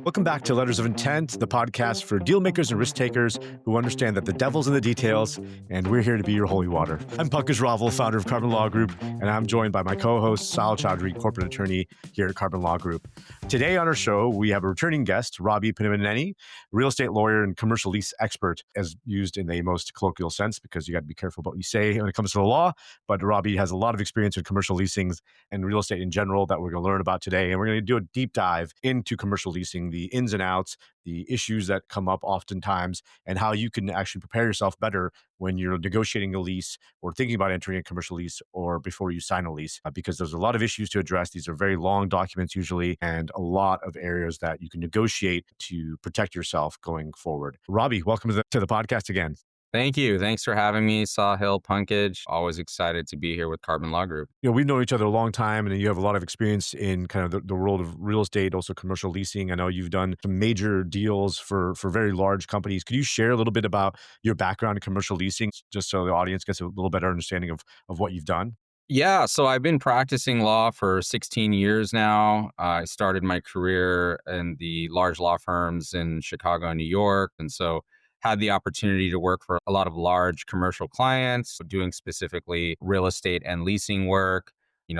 Welcome back to Letters of Intent, the podcast for deal makers and risk takers who understand that the devil's in the details, and we're here to be your holy water. I'm Pankaj Raval, founder of Carbon Law Group, and I'm joined by my co-host, Sal Chaudhry, corporate attorney here at Carbon Law Group. Today on our show, we have a returning guest, Robbie Pinamineni, real estate lawyer and commercial lease expert, as used in the most colloquial sense, because you got to be careful about what you say when it comes to the law. But Robbie has a lot of experience in commercial leasings and real estate in general that we're going to learn about today. And we're going to do a deep dive into commercial leasing, the ins and outs, the issues that come up oftentimes, and how you can actually prepare yourself better when you're negotiating a lease or thinking about entering a commercial lease or before you sign a lease, because there's a lot of issues to address. These are very long documents usually, and a lot of areas that you can negotiate to protect yourself going forward. Robbie, welcome to the podcast again. Thank you. Thanks for having me, Sahil, Pankaj. Always excited to be here with Carbon Law Group. We've known each other a long time, and you have a lot of experience in kind of the world of real estate, also commercial leasing. I know you've done some major deals for very large companies. Could you share a little bit about your background in commercial leasing, just so the audience gets a little better understanding of what you've done? Yeah, so I've been practicing law for 16 years now. I started my career in the large law firms in Chicago and New York. And so had the opportunity to work for a lot of large commercial clients, doing specifically real estate and leasing work.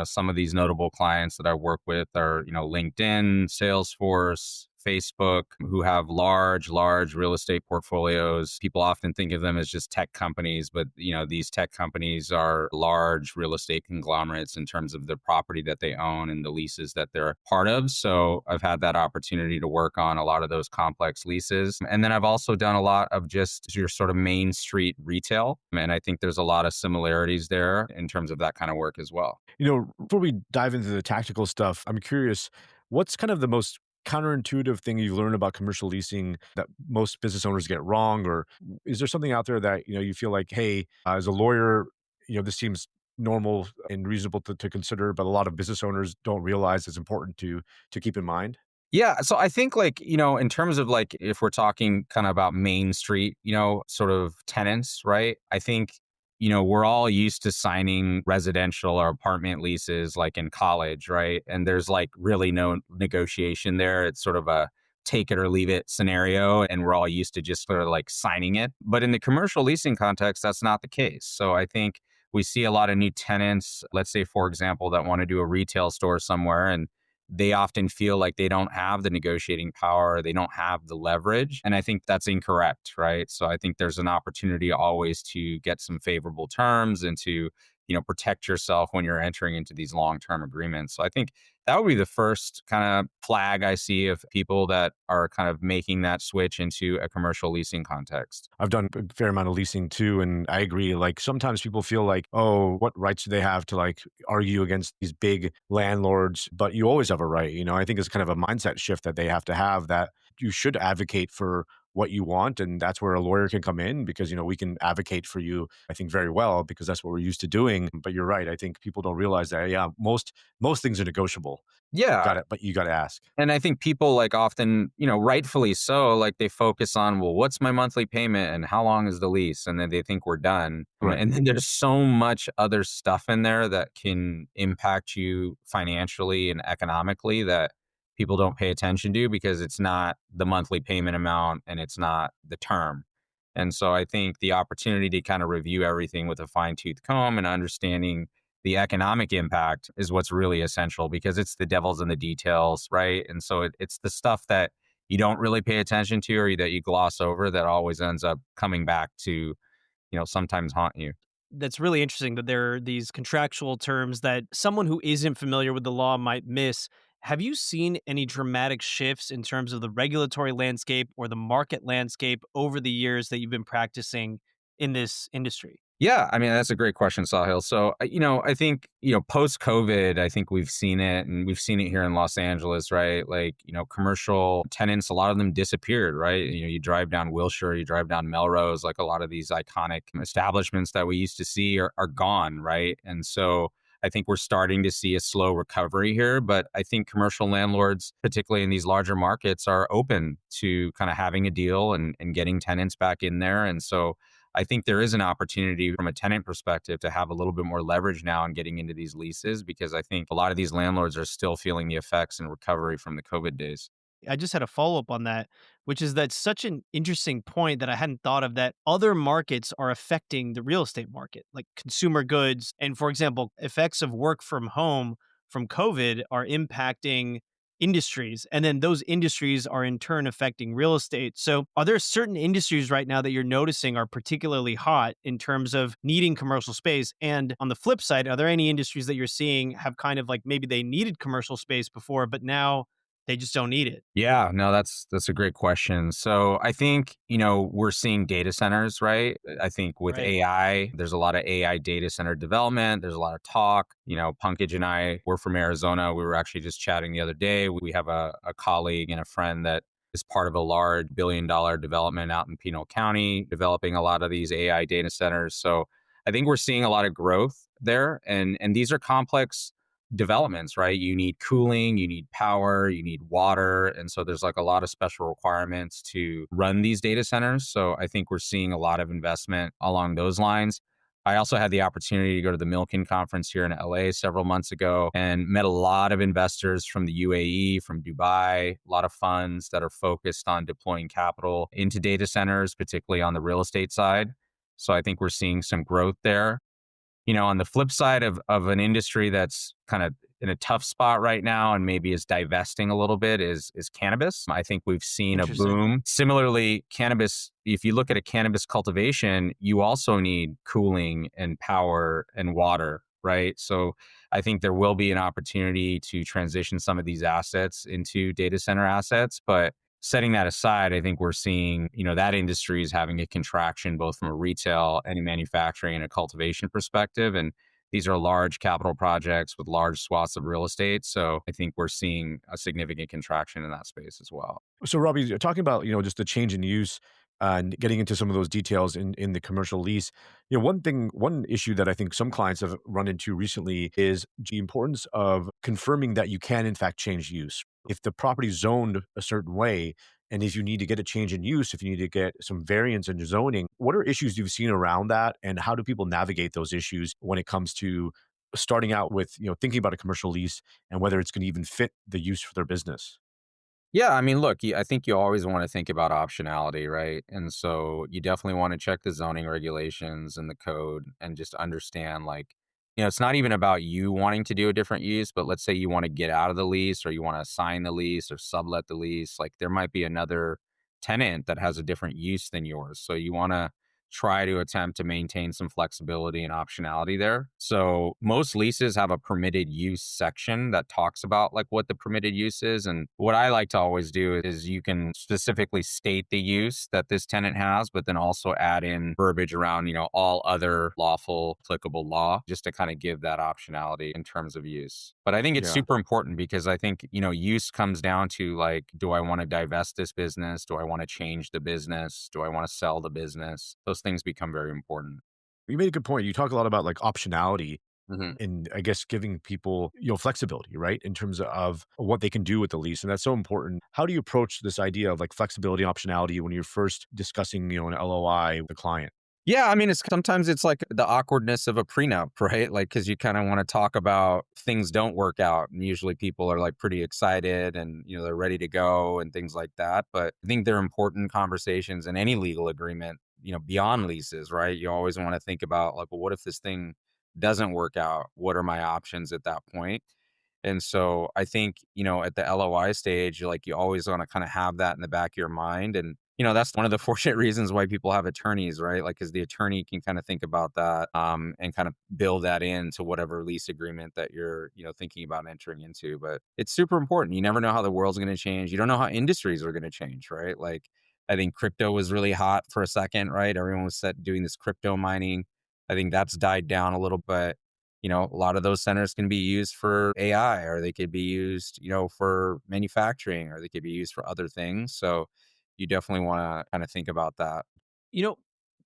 Some of these notable clients that I work with are, LinkedIn, Salesforce, Facebook, who have large real estate portfolios. People often think of them as just tech companies, but these tech companies are large real estate conglomerates in terms of the property that they own and the leases that they're part of. So I've had that opportunity to work on a lot of those complex leases. And then I've also done a lot of just your sort of main street retail. And I think there's a lot of similarities there in terms of that kind of work as well. Before we dive into the tactical stuff, I'm curious, what's kind of the most counterintuitive thing you learn about commercial leasing that most business owners get wrong? Or is there something out there that, you feel like, hey, as a lawyer, this seems normal and reasonable to consider, but a lot of business owners don't realize it's important to keep in mind? Yeah. So I think in terms of if we're talking kind of about Main Street, sort of tenants, right? I think, we're all used to signing residential or apartment leases like in college, right? And there's really no negotiation there. It's sort of a take it or leave it scenario. And we're all used to just sort of signing it. But in the commercial leasing context, that's not the case. So I think we see a lot of new tenants, let's say, for example, that want to do a retail store somewhere, and they often feel like they don't have the negotiating power, they don't have the leverage. And I think that's incorrect, right? So I think there's an opportunity always to get some favorable terms and to, protect yourself when you're entering into these long-term agreements. So I think that would be the first kind of flag I see of people that are kind of making that switch into a commercial leasing context. I've done a fair amount of leasing too, and I agree. Sometimes people feel like, oh, what rights do they have to argue against these big landlords? But you always have a right. I think it's kind of a mindset shift that they have to have, that you should advocate for what you want. And that's where a lawyer can come in, because, we can advocate for you, I think, very well, because that's what we're used to doing. But you're right. I think people don't realize that, yeah, most things are negotiable. Yeah. But you got to ask. And I think people often, rightfully so, they focus on, well, what's my monthly payment and how long is the lease? And then they think we're done. Right. And then there's so much other stuff in there that can impact you financially and economically that people don't pay attention to, because it's not the monthly payment amount and it's not the term. And so I think the opportunity to kind of review everything with a fine-tooth comb and understanding the economic impact is what's really essential, because it's the devil's in the details, right? And so it's the stuff that you don't really pay attention to, or that you gloss over, that always ends up coming back to, sometimes haunt you. That's really interesting that there are these contractual terms that someone who isn't familiar with the law might miss. Have you seen any dramatic shifts in terms of the regulatory landscape or the market landscape over the years that you've been practicing in this industry? Yeah, I mean, that's a great question, Sahil. So, I think, post-COVID, I think we've seen it, and we've seen it here in Los Angeles, right? Commercial tenants, a lot of them disappeared, right? You drive down Wilshire, you drive down Melrose, a lot of these iconic establishments that we used to see are gone, right? And so I think we're starting to see a slow recovery here, but I think commercial landlords, particularly in these larger markets, are open to kind of having a deal and getting tenants back in there. And so I think there is an opportunity from a tenant perspective to have a little bit more leverage now in getting into these leases, because I think a lot of these landlords are still feeling the effects and recovery from the COVID days. I just had a follow up on that, which is that such an interesting point that I hadn't thought of, that other markets are affecting the real estate market, like consumer goods. And for example, effects of work from home from COVID are impacting industries. And then those industries are in turn affecting real estate. So, are there certain industries right now that you're noticing are particularly hot in terms of needing commercial space? And on the flip side, are there any industries that you're seeing have kind of like maybe they needed commercial space before, but now they just don't need it? Yeah, no, that's a great question. So I think, we're seeing data centers, right? I think with Right. AI, there's a lot of AI data center development. There's a lot of talk. Punkage and I, we're from Arizona. We were actually just chatting the other day. We have a colleague and a friend that is part of a large $1 billion development out in Pinal County, developing a lot of these AI data centers. So I think we're seeing a lot of growth there. And these are complex developments, right? You need cooling, you need power, you need water. And so there's like a lot of special requirements to run these data centers. So I think we're seeing a lot of investment along those lines. I also had the opportunity to go to the Milken conference here in LA several months ago and met a lot of investors from the UAE, from Dubai, a lot of funds that are focused on deploying capital into data centers, particularly on the real estate side. So I think we're seeing some growth there. On the flip side of an industry that's kind of in a tough spot right now and maybe is divesting a little bit is cannabis. I think we've seen a Interesting. boom. Similarly, cannabis, if you look at a cannabis cultivation, you also need cooling and power and water, right? So I think there will be an opportunity to transition some of these assets into data center assets, but setting that aside, I think we're seeing, that industry is having a contraction both from a retail and a manufacturing and a cultivation perspective. And these are large capital projects with large swaths of real estate. So I think we're seeing a significant contraction in that space as well. So, Robbie, you're talking about just the change in use and getting into some of those details in the commercial lease. One issue that I think some clients have run into recently is the importance of confirming that you can in fact change use. If the property's zoned a certain way, and if you need to get a change in use, if you need to get some variance in zoning, what are issues you've seen around that, and how do people navigate those issues when it comes to starting out with thinking about a commercial lease and whether it's going to even fit the use for their business? Yeah, I mean, look, I think you always want to think about optionality, right? And so you definitely want to check the zoning regulations and the code and just understand, like, it's not even about you wanting to do a different use, but let's say you want to get out of the lease or you want to assign the lease or sublet the lease. Like, there might be another tenant that has a different use than yours. So you want to try to attempt to maintain some flexibility and optionality there. So most leases have a permitted use section that talks about like what the permitted use is. And what I like to always do is you can specifically state the use that this tenant has, but then also add in verbiage around, all other lawful applicable law, just to kind of give that optionality in terms of use. But I think it's Yeah. super important because I think, use comes down to like, do I want to divest this business? Do I want to change the business? Do I want to sell the business? Those things become very important. You made a good point. You talk a lot about like optionality Mhm. and I guess giving people, flexibility, right? In terms of what they can do with the lease. And that's so important. How do you approach this idea of like flexibility and optionality when you're first discussing, an LOI with a client? Yeah, I mean, it's like the awkwardness of a prenup, right? Like, because you kind of want to talk about things don't work out, and usually people are like pretty excited and they're ready to go and things like that. But I think they're important conversations in any legal agreement, beyond leases, right? You always want to think about like, well, what if this thing doesn't work out? What are my options at that point? And so I think, at the LOI stage, like you always want to kind of have that in the back of your mind. And, that's one of the fortunate reasons why people have attorneys, right? Like, because the attorney can kind of think about that and kind of build that into whatever lease agreement that you're, thinking about entering into. But it's super important. You never know how the world's going to change. You don't know how industries are going to change, right? Like, I think crypto was really hot for a second, right? Everyone was set doing this crypto mining. I think that's died down a little bit. A lot of those centers can be used for AI, or they could be used, for manufacturing, or they could be used for other things. So you definitely want to kind of think about that. You know,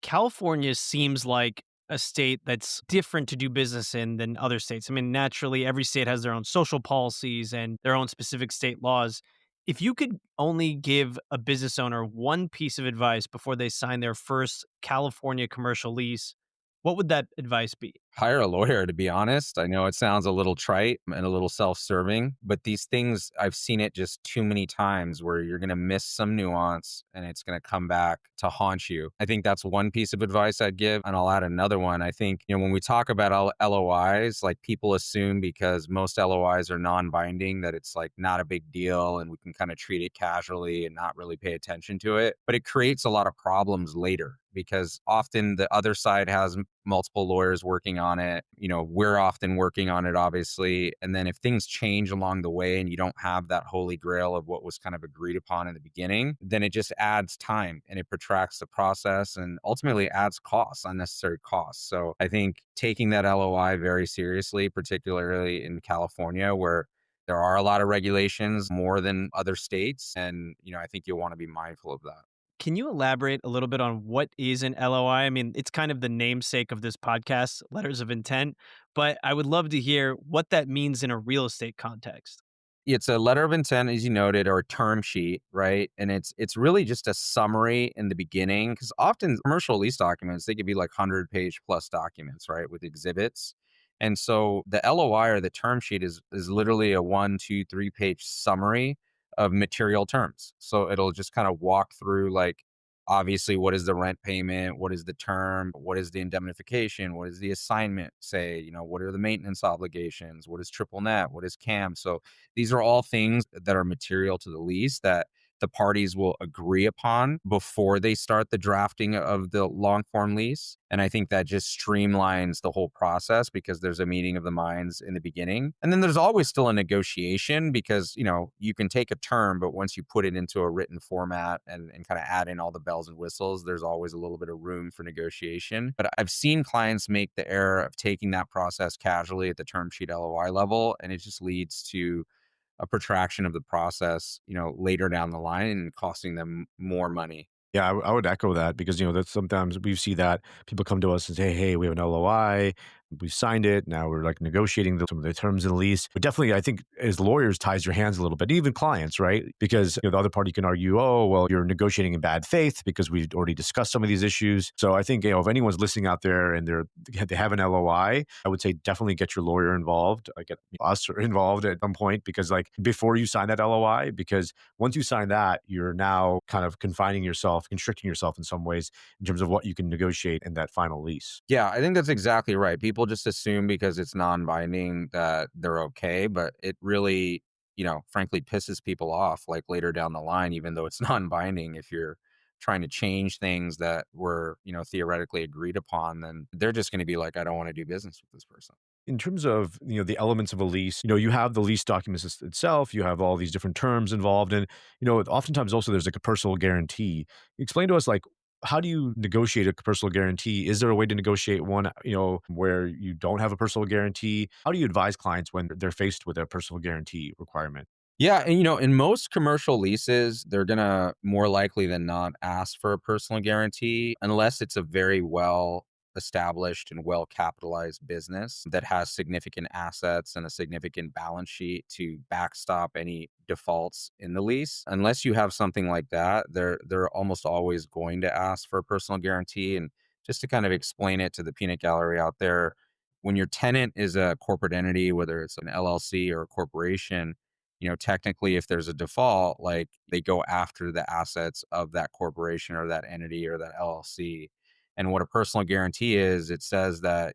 California seems like a state that's different to do business in than other states. I mean, naturally, every state has their own social policies and their own specific state laws. If you could only give a business owner one piece of advice before they sign their first California commercial lease, what would that advice be? Hire a lawyer, to be honest. I know it sounds a little trite and a little self-serving, but these things, I've seen it just too many times where you're going to miss some nuance and it's going to come back to haunt you. I think that's one piece of advice I'd give. And I'll add another one. I think, when we talk about LOIs, like people assume because most LOIs are non-binding that it's like not a big deal and we can kind of treat it casually and not really pay attention to it. But it creates a lot of problems later because often the other side has multiple lawyers working on it. We're often working on it, obviously. And then if things change along the way and you don't have that holy grail of what was kind of agreed upon in the beginning, then it just adds time and it protracts the process and ultimately adds costs, unnecessary costs. So I think taking that LOI very seriously, particularly in California, where there are a lot of regulations more than other states. And, I think you'll want to be mindful of that. Can you elaborate a little bit on what is an LOI? I mean, it's kind of the namesake of this podcast, letters of intent, but I would love to hear what that means in a real estate context. It's a letter of intent, as you noted, or a term sheet, right? And it's really just a summary in the beginning, because often commercial lease documents, they could be like 100-page plus documents, right, with exhibits. And so the LOI or the term sheet is literally a 1, 2, 3 page summary of material terms. So it'll just kind of walk through, like, obviously, what is the rent payment, what is the term, what is the indemnification, what is the assignment say, what are the maintenance obligations, what is triple net, what is CAM. So these are all things that are material to the lease that the parties will agree upon before they start the drafting of the long form lease. And I think that just streamlines the whole process because there's a meeting of the minds in the beginning. And then there's always still a negotiation because, you can take a term, but once you put it into a written format and kind of add in all the bells and whistles, there's always a little bit of room for negotiation. But I've seen clients make the error of taking that process casually at the term sheet LOI level, and it just leads to a protraction of the process, later down the line and costing them more money. Yeah, I would echo that because, that sometimes we see that people come to us and say, hey, we have an LOI, we've signed it, now we're like negotiating some of the terms in the lease. But definitely, I think as lawyers, ties your hands a little bit, even clients, right? Because the other party can argue, oh, well, you're negotiating in bad faith because we've already discussed some of these issues. So I think, if anyone's listening out there and they have an LOI, I would say definitely get your lawyer involved, get us involved at some point, because like before you sign that LOI, because once you sign that, you're now kind of confining yourself, constricting yourself in some ways in terms of what you can negotiate in that final lease. Yeah, I think that's exactly right. People just assume because it's non-binding that they're okay, but it really, frankly pisses people off like later down the line, even though it's non-binding. If you're trying to change things that were, theoretically agreed upon, then they're just going to be like, I don't want to do business with this person. In terms of, the elements of a lease, you have the lease documents itself, you have all these different terms involved, and, oftentimes also there's like a personal guarantee. Explain to us, like, how do you negotiate a personal guarantee? Is there a way to negotiate one, where you don't have a personal guarantee? How do you advise clients when they're faced with a personal guarantee requirement? Yeah, and in most commercial leases, they're gonna more likely than not ask for a personal guarantee unless it's a very well established and well capitalized business that has significant assets and a significant balance sheet to backstop any defaults in the lease. Unless you have something like that, they're almost always going to ask for a personal guarantee. And just to kind of explain it to the peanut gallery out there, when your tenant is a corporate entity, whether it's an LLC or a corporation, technically, if there's a default, like they go after the assets of that corporation or that entity or that LLC. And what a personal guarantee is, it says that,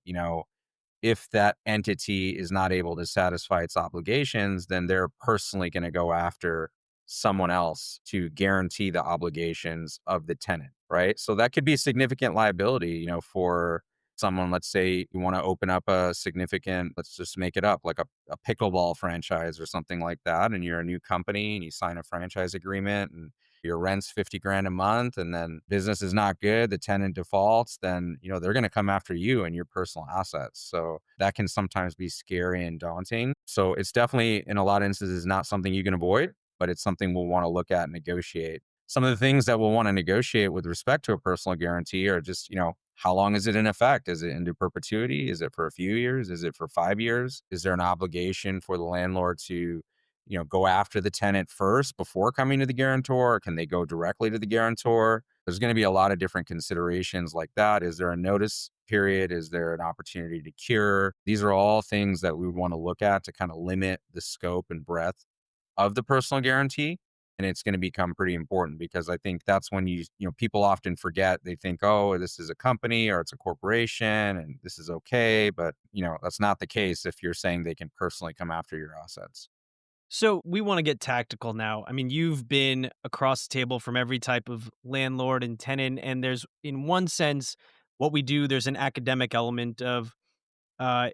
if that entity is not able to satisfy its obligations, then they're personally going to go after someone else to guarantee the obligations of the tenant, right? So that could be significant liability, for someone. Let's say you want to open up a significant, let's just make it up, like a pickleball franchise or something like that. And you're a new company and you sign a franchise agreement and your rent's 50 grand a month and then business is not good, the tenant defaults, then, they're going to come after you and your personal assets. So that can sometimes be scary and daunting. So it's definitely, in a lot of instances, not something you can avoid, but it's something we'll want to look at and negotiate. Some of the things that we'll want to negotiate with respect to a personal guarantee are just, how long is it in effect? Is it into perpetuity? Is it for a few years? Is it for 5 years? Is there an obligation for the landlord to, go after the tenant first before coming to the guarantor? Or can they go directly to the guarantor? There's going to be a lot of different considerations like that. Is there a notice period? Is there an opportunity to cure? These are all things that we would want to look at to kind of limit the scope and breadth of the personal guarantee. And it's going to become pretty important because I think that's when people often forget. They think, oh, this is a company or it's a corporation and this is okay. But, that's not the case if you're saying they can personally come after your assets. So we want to get tactical now. I mean, you've been across the table from every type of landlord and tenant, and there's, in one sense, what we do, there's an academic element of uh,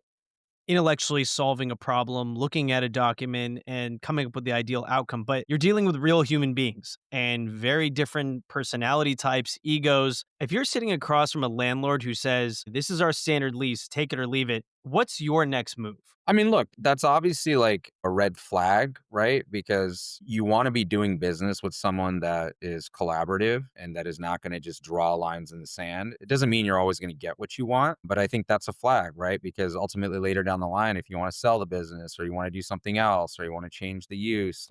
intellectually solving a problem, looking at a document and coming up with the ideal outcome. But you're dealing with real human beings and very different personality types, egos. If you're sitting across from a landlord who says, "This is our standard lease, take it or leave it," what's your next move? I mean, look, that's obviously like a red flag, right? Because you want to be doing business with someone that is collaborative and that is not going to just draw lines in the sand. It doesn't mean you're always going to get what you want, but I think that's a flag, right? Because ultimately later down the line, if you want to sell the business or you want to do something else or you want to change the use,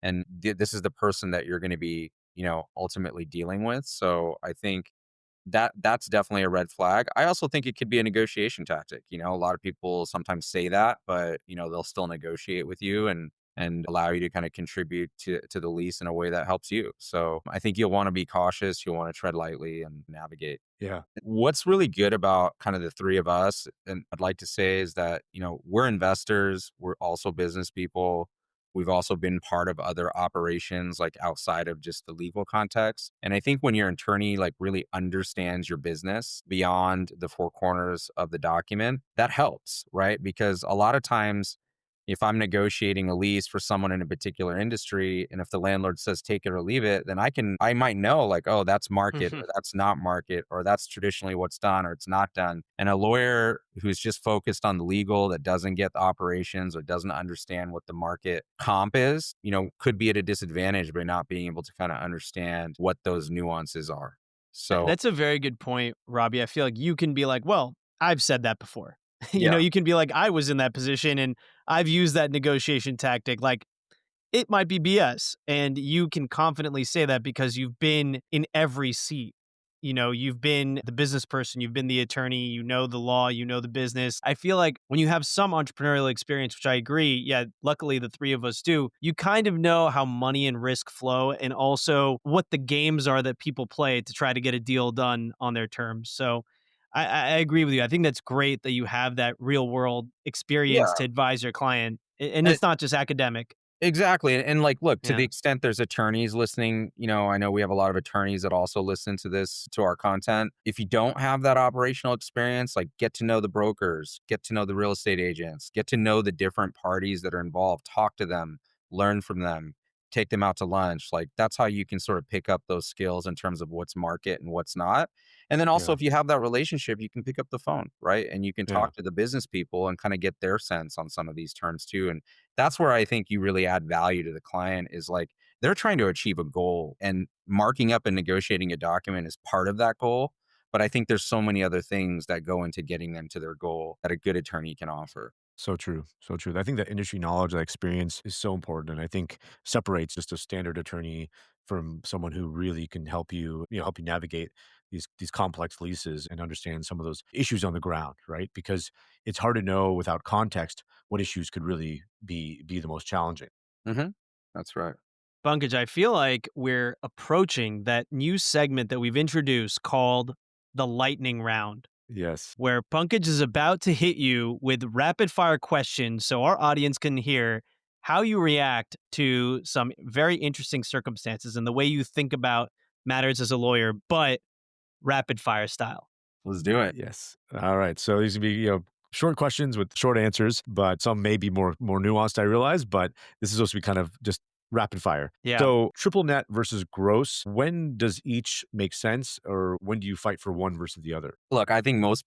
this is the person that you're going to be, ultimately dealing with. So I think that's definitely a red flag. I also think it could be a negotiation tactic. A lot of people sometimes say that, but they'll still negotiate with you and allow you to kind of contribute to the lease in a way that helps you. So I think you'll want to be cautious, you'll want to tread lightly and navigate. Yeah. What's really good about kind of the three of us, and I'd like to say, is that, we're investors, we're also business people. We've also been part of other operations like outside of just the legal context. And I think when your attorney like really understands your business beyond the four corners of the document, that helps, right? Because a lot of times if I'm negotiating a lease for someone in a particular industry, and if the landlord says take it or leave it, then I might know like, oh, that's market or that's not market, or that's traditionally what's done or it's not done. And a lawyer who's just focused on the legal, that doesn't get the operations or doesn't understand what the market comp is, could be at a disadvantage by not being able to kind of understand what those nuances are. So That's a very good point, Robbie. I feel like you can be like, well, I've said that before. yeah, You can be like, I was in that position and I've used that negotiation tactic. Like, it might be BS. And you can confidently say that because you've been in every seat. You've been the business person, you've been the attorney, you know the law, you know the business. I feel like when you have some entrepreneurial experience, which I agree, yeah, luckily the three of us do, you kind of know how money and risk flow and also what the games are that people play to try to get a deal done on their terms. So I agree with you. I think that's great that you have that real world experience yeah. to advise your client. And it's not just academic. Exactly. And like, look, to the Yeah. extent there's attorneys listening, I know we have a lot of attorneys that also listen to our content. If you don't have that operational experience, like get to know the brokers, get to know the real estate agents, get to know the different parties that are involved, talk to them, learn from them, take them out to lunch. Like that's how you can sort of pick up those skills in terms of what's market and what's not. And then also, Yeah. if you have that relationship, you can pick up the phone, right? And you can Yeah. talk to the business people and kind of get their sense on some of these terms too. And that's where I think you really add value to the client is like they're trying to achieve a goal and marking up and negotiating a document is part of that goal. But I think there's so many other things that go into getting them to their goal that a good attorney can offer. So true. So true. I think that industry knowledge, that experience is so important. And I think separates just a standard attorney from someone who really can help you navigate these complex leases and understand some of those issues on the ground, right? Because it's hard to know without context what issues could really be the most challenging. Hmm. That's right. Bunkage, I feel like we're approaching that new segment that we've introduced called the lightning round, Yes. where Bunkage is about to hit you with rapid fire questions so our audience can hear how you react to some very interesting circumstances and the way you think about matters as a lawyer, but rapid fire style. Let's do it. Yes. All right. So these would be, short questions with short answers, but some may be more nuanced, I realize, but this is supposed to be kind of just rapid fire. Yeah. So triple net versus gross, when does each make sense or when do you fight for one versus the other? Look, I think most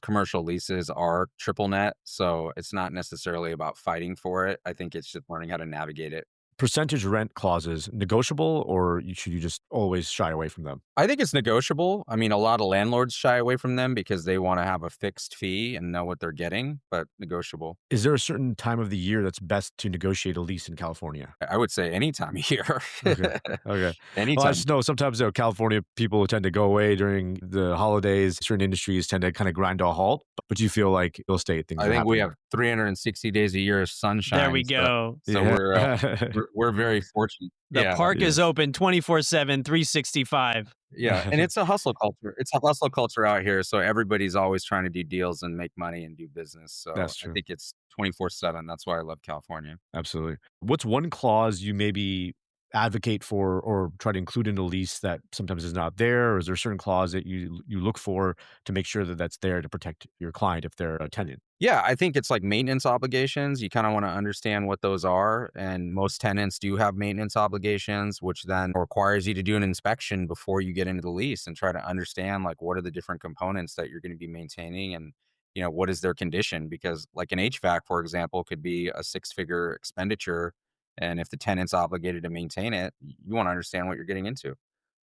commercial leases are triple net. So it's not necessarily about fighting for it. I think it's just learning how to navigate it. percentage rent clauses negotiable, or should you just always shy away from them? I think it's negotiable. I mean, a lot of landlords shy away from them because they want to have a fixed fee and know what they're getting, but negotiable. Is there a certain time of the year that's best to negotiate a lease in California? I would say any time of year. Okay. Okay. Well, I Anytime. just know sometimes California people tend to go away during the holidays. Certain industries tend to kind of grind to a halt. But you feel like real estate things I are think we have happening 360 days a year of There we sunshine. go. So more. we're, Yeah. we're very fortunate. The Yeah. park is Yes. open 24/7, 365. Yeah. And it's a hustle culture. It's a hustle culture out here. So everybody's always trying to do deals and make money and do business. So That's I true. think it's 24/7. That's why I love California. Absolutely. What's one clause you maybe advocate for or try to include in a lease that sometimes is not there? Or is there a certain clause that you look for to make sure that that's there to protect your client if they're a tenant? Yeah, I think it's like maintenance obligations. You kind of want to understand what those are. And most tenants do have maintenance obligations, which then requires you to do an inspection before you get into the lease and try to understand like what are the different components that you're going to be maintaining and what is their condition? Because like an HVAC, for example, could be a six-figure expenditure. And if the tenant's obligated to maintain it, you want to understand what you're getting into. Right.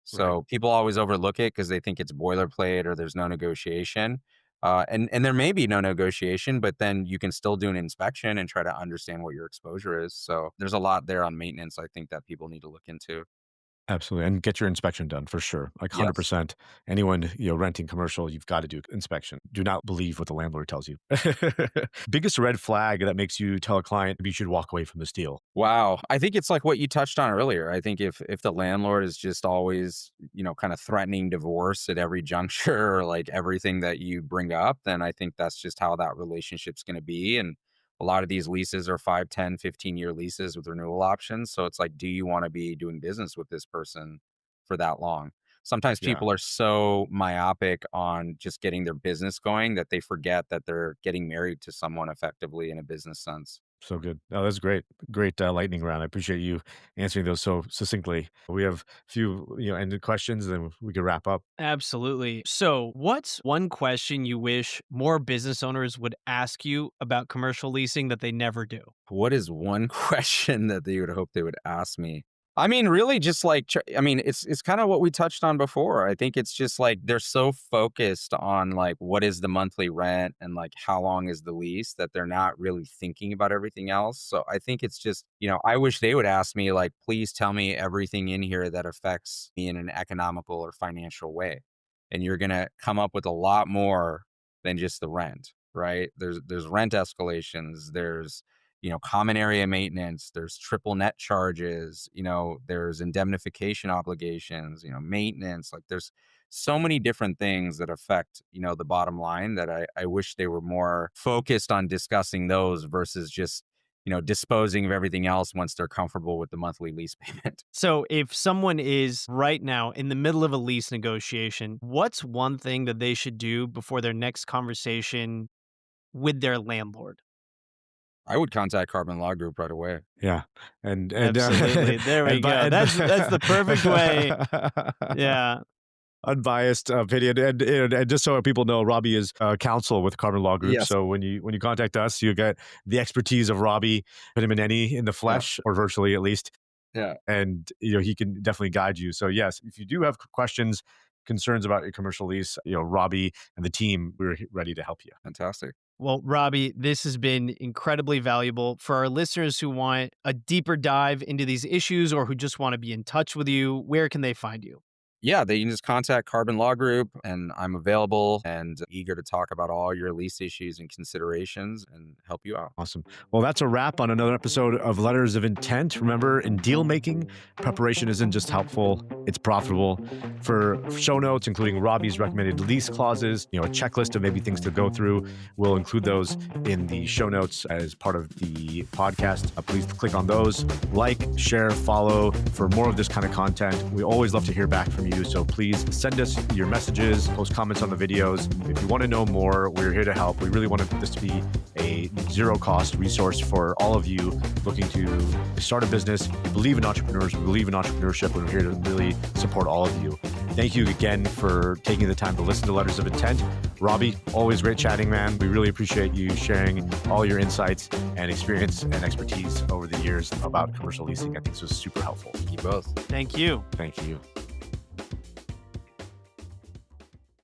So people always overlook it because they think it's boilerplate or there's no negotiation. And there may be no negotiation, but then you can still do an inspection and try to understand what your exposure is. So there's a lot there on maintenance, I think, that people need to look into. Absolutely. And get your inspection done for sure. Like Yes. 100%. Anyone, renting commercial, you've got to do inspection. Do not believe what the landlord tells you. Biggest red flag that makes you tell a client you should walk away from this deal. Wow. I think it's like what you touched on earlier. I think if the landlord is just always, kind of threatening divorce at every juncture or like everything that you bring up, then I think that's just how that relationship's going to be. And a lot of these leases are 5, 10, 15-year leases with renewal options. So it's like, do you want to be doing business with this person for that long? Sometimes Yeah. people are so myopic on just getting their business going that they forget that they're getting married to someone effectively in a business sense. So good. Oh, that's great. Great lightning round. I appreciate you answering those so succinctly. We have a few, ended questions, and then we could wrap up. Absolutely. So, what's one question you wish more business owners would ask you about commercial leasing that they never do? What is one question that they would hope they would ask me? I mean, really just like it's kind of what we touched on before. I think it's just like they're so focused on like what is the monthly rent and like how long is the lease that they're not really thinking about everything else. So I think it's just, I wish they would ask me like, please tell me everything in here that affects me in an economical or financial way. And you're going to come up with a lot more than just the rent, right? There's rent escalations, there's common area maintenance, there's triple net charges, there's indemnification obligations, maintenance. Like there's so many different things that affect, the bottom line that I wish they were more focused on discussing those versus just, disposing of everything else once they're comfortable with the monthly lease payment. So, if someone is right now in the middle of a lease negotiation, what's one thing that they should do before their next conversation with their landlord? I would contact Carbon Law Group right away. Yeah. And Absolutely. There we and, go. That's the perfect way. Yeah. Unbiased opinion, and just so people know, Robbie is counsel with Carbon Law Group. Yes. So when you contact us, you get the expertise of Robbie Benimini in the flesh, or virtually at least, Yeah. and he can definitely guide you. So yes, if you do have questions, concerns about your commercial lease, Robbie and the team, we're ready to help you. Fantastic. Well, Robbie, this has been incredibly valuable for our listeners who want a deeper dive into these issues or who just want to be in touch with you. Where can they find you? Yeah, they can just contact Carbon Law Group, and I'm available and eager to talk about all your lease issues and considerations and help you out. Awesome. Well, that's a wrap on another episode of Letters of Intent. Remember, in deal making, preparation isn't just helpful, it's profitable. For show notes, including Robbie's recommended lease clauses, a checklist of maybe things to go through, we'll include those in the show notes as part of the podcast. Please click on those, like, share, follow for more of this kind of content. We always love to hear back from you. So please send us your messages, post comments on the videos. If you want to know more, we're here to help. We really wanted this to be a zero cost resource for all of you looking to start a business. We believe in entrepreneurs. We believe in entrepreneurship. And we're here to really support all of you. Thank you again for taking the time to listen to Letters of Intent. Robbie, always great chatting, man. We really appreciate you sharing all your insights and experience and expertise over the years about commercial leasing. I think this was super helpful. You both. Thank you. Thank you.